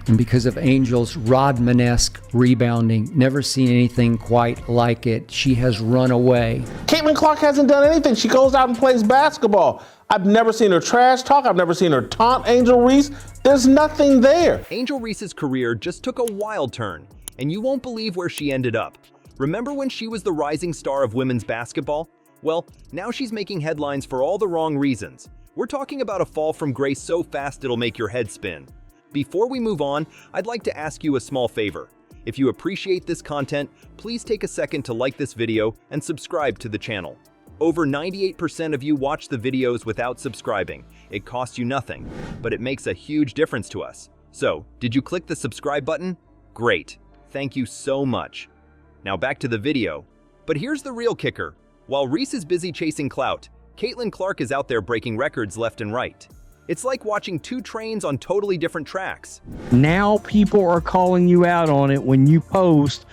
And because of Angel's Rodman-esque rebounding, never seen anything quite like it. She has run away. Caitlin Clark hasn't done anything. She goes out and plays basketball. I've never seen her trash talk. I've never seen her taunt Angel Reese. There's nothing there. Angel Reese's career just took a wild turn, and you won't believe where she ended up. Remember when she was the rising star of women's basketball? Well, now she's making headlines for all the wrong reasons. We're talking about a fall from grace so fast it'll make your head spin. Before we move on, I'd like to ask you a small favor. If you appreciate this content, please take a second to like this video and subscribe to the channel. Over 98% of you watch the videos without subscribing. It costs you nothing, but it makes a huge difference to us. So, did you click the subscribe button? Great. Thank you so much. Now back to the video. But here's the real kicker. While Reese is busy chasing clout, Caitlin Clark is out there breaking records left and right. It's like watching two trains on totally different tracks. Now people are calling you out on it when you post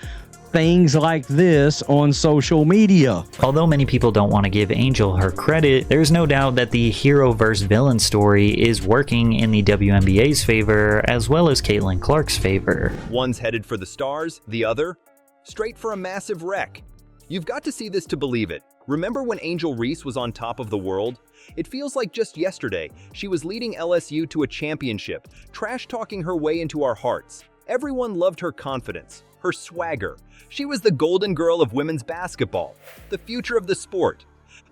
things like this on social media. Although many people don't want to give Angel her credit, there's no doubt that the hero versus villain story is working in the WNBA's favor as well as Caitlin Clark's favor. One's headed for the stars, the other straight for a massive wreck. You've got to see this to believe it. Remember when Angel Reese was on top of the world? It feels like just yesterday, she was leading LSU to a championship, trash-talking her way into our hearts. Everyone loved her confidence, her swagger. She was the golden girl of women's basketball, the future of the sport.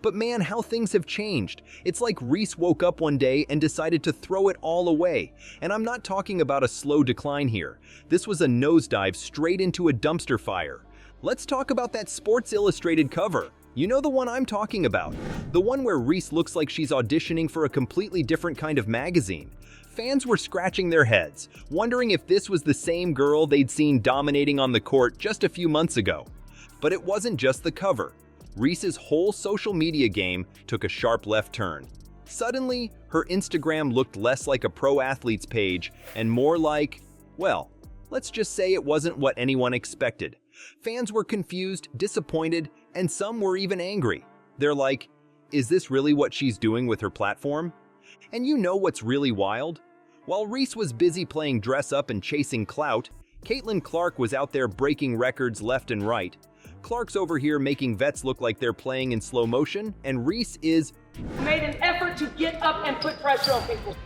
But man, how things have changed. It's like Reese woke up one day and decided to throw it all away. And I'm not talking about a slow decline here. This was a nosedive straight into a dumpster fire. Let's talk about that Sports Illustrated cover. You know the one I'm talking about. The one where Reese looks like she's auditioning for a completely different kind of magazine. Fans were scratching their heads, wondering if this was the same girl they'd seen dominating on the court just a few months ago. But it wasn't just the cover. Reese's whole social media game took a sharp left turn. Suddenly, her Instagram looked less like a pro athlete's page and more like, well, let's just say it wasn't what anyone expected. Fans were confused, disappointed, and some were even angry. They're like, is this really what she's doing with her platform? And you know what's really wild? While Reese was busy playing dress up and chasing clout, Caitlin Clark was out there breaking records left and right. Clark's over here making vets look like they're playing in slow motion, and Reese is made an effort to get up and put pressure on people.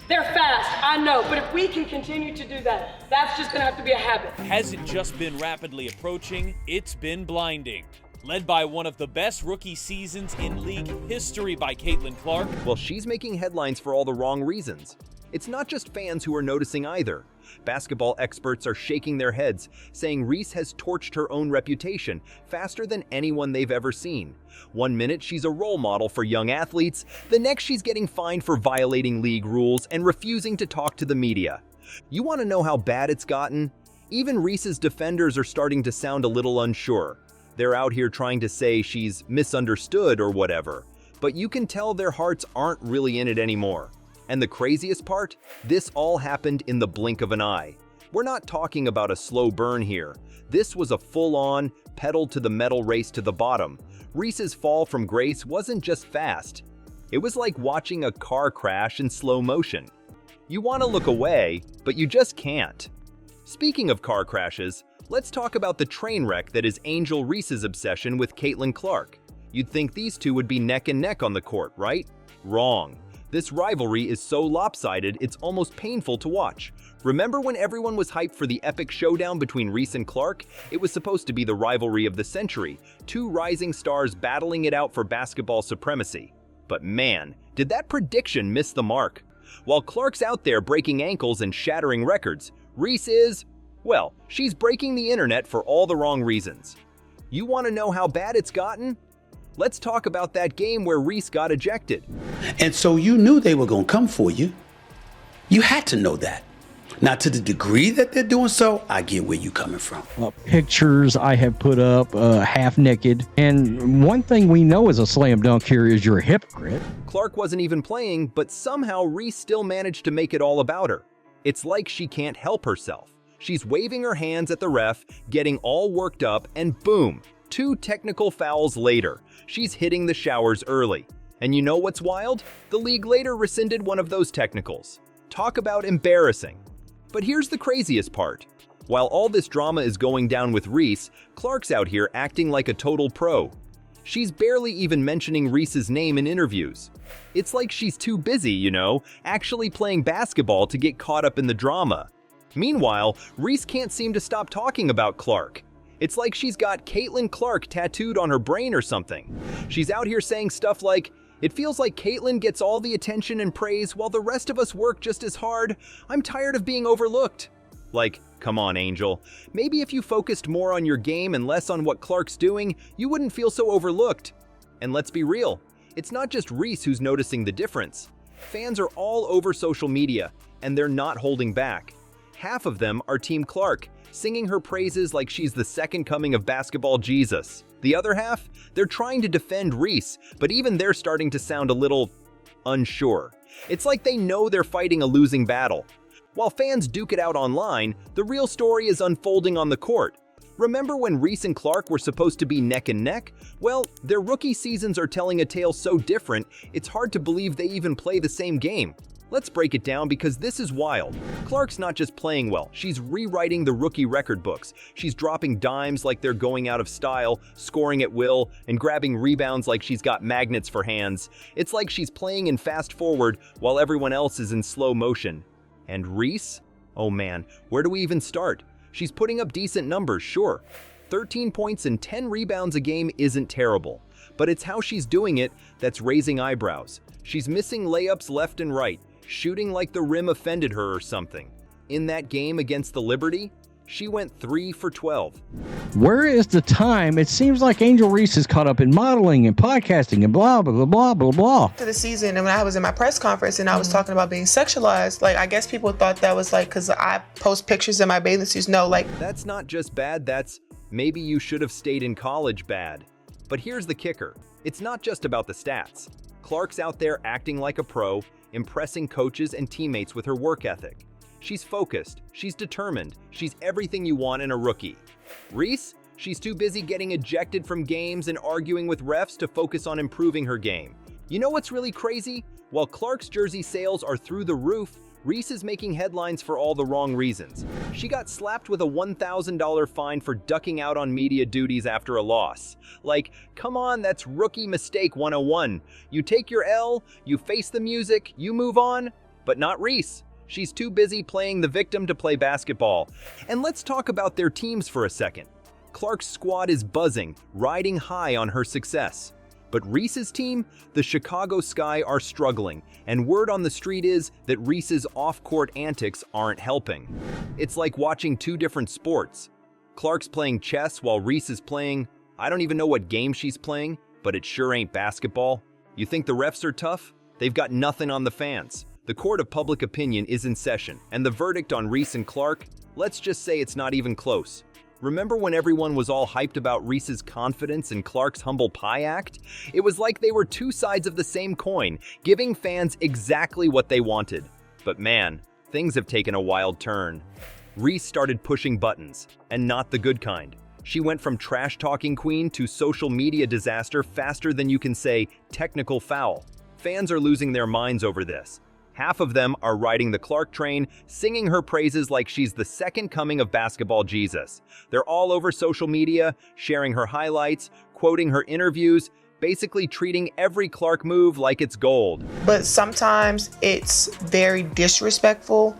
They're fast, I know, but if we can continue to do that, that's just gonna have to be a habit. Hasn't just been rapidly approaching, it's been blinding. Led by one of the best rookie seasons in league history by Caitlin Clark. Well, she's making headlines for all the wrong reasons. It's not just fans who are noticing either. Basketball experts are shaking their heads, saying Reese has torched her own reputation faster than anyone they've ever seen. One minute she's a role model for young athletes, the next she's getting fined for violating league rules and refusing to talk to the media. You want to know how bad it's gotten? Even Reese's defenders are starting to sound a little unsure. They're out here trying to say she's misunderstood or whatever, but you can tell their hearts aren't really in it anymore. And the craziest part? This all happened in the blink of an eye. We're not talking about a slow burn here. This was a full-on, pedal-to-the-metal race to the bottom. Reese's fall from grace wasn't just fast. It was like watching a car crash in slow motion. You want to look away, but you just can't. Speaking of car crashes, let's talk about the train wreck that is Angel Reese's obsession with Caitlin Clark. You'd think these two would be neck and neck on the court, right? Wrong. This rivalry is so lopsided, it's almost painful to watch. Remember when everyone was hyped for the epic showdown between Reese and Clark? It was supposed to be the rivalry of the century, two rising stars battling it out for basketball supremacy. But man, did that prediction miss the mark. While Clark's out there breaking ankles and shattering records, Reese is, well, she's breaking the internet for all the wrong reasons. You want to know how bad it's gotten? Let's talk about that game where Reese got ejected. And so you knew they were going to come for you. You had to know that. Now, to the degree that they're doing so, I get where you're coming from. Pictures I have put up half naked. And one thing we know as a slam dunk here is you're a hypocrite. Clark wasn't even playing, but somehow Reese still managed to make it all about her. It's like she can't help herself. She's waving her hands at the ref, getting all worked up, and boom, 2 technical fouls later. She's hitting the showers early. And you know what's wild? The league later rescinded one of those technicals. Talk about embarrassing. But here's the craziest part. While all this drama is going down with Reese, Clark's out here acting like a total pro. She's barely even mentioning Reese's name in interviews. It's like she's too busy, actually playing basketball to get caught up in the drama. Meanwhile, Reese can't seem to stop talking about Clark. It's like she's got Caitlin Clark tattooed on her brain or something. She's out here saying stuff like, "It feels like Caitlin gets all the attention and praise while the rest of us work just as hard. I'm tired of being overlooked." Like, come on, Angel. Maybe if you focused more on your game and less on what Clark's doing, you wouldn't feel so overlooked. And let's be real, it's not just Reese who's noticing the difference. Fans are all over social media, and they're not holding back. Half of them are Team Clark, singing her praises like she's the second coming of basketball Jesus. The other half, they're trying to defend Reese, but even they're starting to sound a little unsure. It's like they know they're fighting a losing battle. While fans duke it out online, the real story is unfolding on the court. Remember when Reese and Clark were supposed to be neck and neck? Well, their rookie seasons are telling a tale so different, it's hard to believe they even play the same game. Let's break it down because this is wild. Clark's not just playing well, she's rewriting the rookie record books. She's dropping dimes like they're going out of style, scoring at will, and grabbing rebounds like she's got magnets for hands. It's like she's playing in fast forward while everyone else is in slow motion. And Reese? Oh man, where do we even start? She's putting up decent numbers, sure. 13 points and 10 rebounds a game isn't terrible, but it's how she's doing it that's raising eyebrows. She's missing layups left and right, shooting like the rim offended her or something. In that game against the Liberty, she went 3 for 12. Where is the time? It seems like Angel Reese is caught up in modeling and podcasting and blah, blah, blah, blah, blah, blah. To the season, and when I was in my press conference and I was talking about being sexualized, like, I guess people thought that was like, because I post pictures in my bathing suits. No, like. That's not just bad, that's maybe you should have stayed in college bad. But here's the kicker. It's not just about the stats. Clark's out there acting like a pro, impressing coaches and teammates with her work ethic. She's focused, she's determined, she's everything you want in a rookie. Reese? She's too busy getting ejected from games and arguing with refs to focus on improving her game. You know what's really crazy? While Clark's jersey sales are through the roof, Reese is making headlines for all the wrong reasons. She got slapped with a $1,000 fine for ducking out on media duties after a loss. Like, come on, that's rookie mistake 101. You take your L, you face the music, you move on, but not Reese. She's too busy playing the victim to play basketball. And let's talk about their teams for a second. Clark's squad is buzzing, riding high on her success. But Reese's team, the Chicago Sky, are struggling, and word on the street is that Reese's off-court antics aren't helping. It's like watching two different sports. Clark's playing chess while Reese is playing, I don't even know what game she's playing, but it sure ain't basketball. You think the refs are tough? They've got nothing on the fans. The court of public opinion is in session, and the verdict on Reese and Clark, let's just say it's not even close. Remember when everyone was all hyped about Reese's confidence and Clark's humble pie act? It was like they were two sides of the same coin, giving fans exactly what they wanted. But man, things have taken a wild turn. Reese started pushing buttons, and not the good kind. She went from trash-talking queen to social media disaster faster than you can say technical foul. Fans are losing their minds over this. Half of them are riding the Clark train, singing her praises like she's the second coming of basketball Jesus. They're all over social media, sharing her highlights, quoting her interviews, basically treating every Clark move like it's gold. But sometimes it's very disrespectful.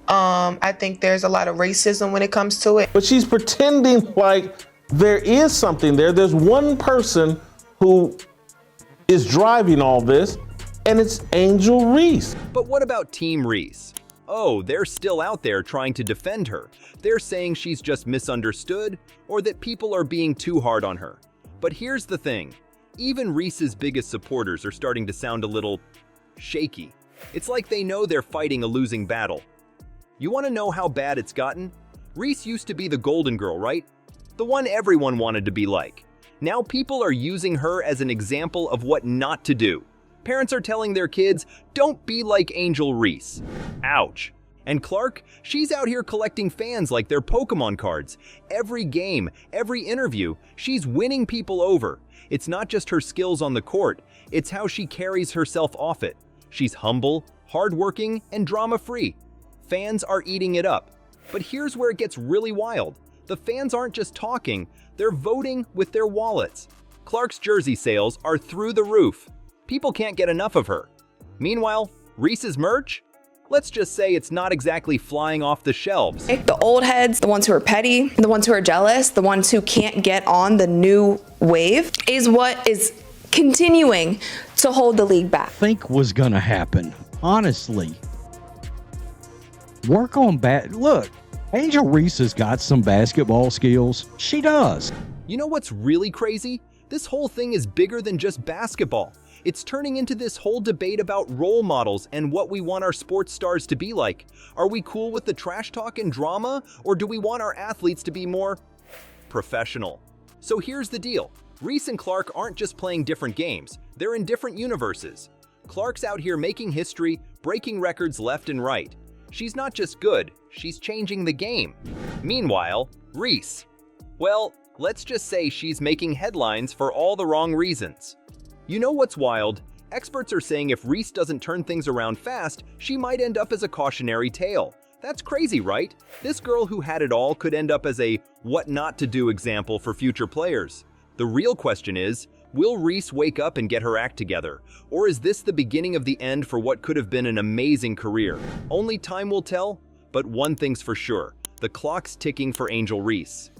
I think there's a lot of racism when it comes to it. But she's pretending like there is something there. There's one person who is driving all this, and it's Angel Reese. But what about Team Reese? Oh, they're still out there trying to defend her. They're saying she's just misunderstood or that people are being too hard on her. But here's the thing. Even Reese's biggest supporters are starting to sound a little shaky. It's like they know they're fighting a losing battle. You want to know how bad it's gotten? Reese used to be the golden girl, right? The one everyone wanted to be like. Now people are using her as an example of what not to do. Parents are telling their kids, don't be like Angel Reese. Ouch. And Clark, she's out here collecting fans like they're Pokemon cards. Every game, every interview, she's winning people over. It's not just her skills on the court, it's how she carries herself off it. She's humble, hardworking, and drama-free. Fans are eating it up. But here's where it gets really wild. The fans aren't just talking, they're voting with their wallets. Clark's jersey sales are through the roof. People can't get enough of her. Meanwhile, Reese's merch? Let's just say it's not exactly flying off the shelves. The old heads, the ones who are petty, the ones who are jealous, the ones who can't get on the new wave is what is continuing to hold the league back. Think was gonna happen, honestly. Work on look, Angel Reese has got some basketball skills. She does. You know what's really crazy? This whole thing is bigger than just basketball. It's turning into this whole debate about role models and what we want our sports stars to be like. Are we cool with the trash talk and drama, or do we want our athletes to be more professional? So here's the deal. Reese and Clark aren't just playing different games, they're in different universes. Clark's out here making history, breaking records left and right. She's not just good, she's changing the game. Meanwhile, Reese. Well, let's just say she's making headlines for all the wrong reasons. You know what's wild? Experts are saying if Reese doesn't turn things around fast, she might end up as a cautionary tale. That's crazy, right? This girl who had it all could end up as a what not to do example for future players. The real question is, will Reese wake up and get her act together? Or is this the beginning of the end for what could have been an amazing career? Only time will tell, but one thing's for sure, the clock's ticking for Angel Reese.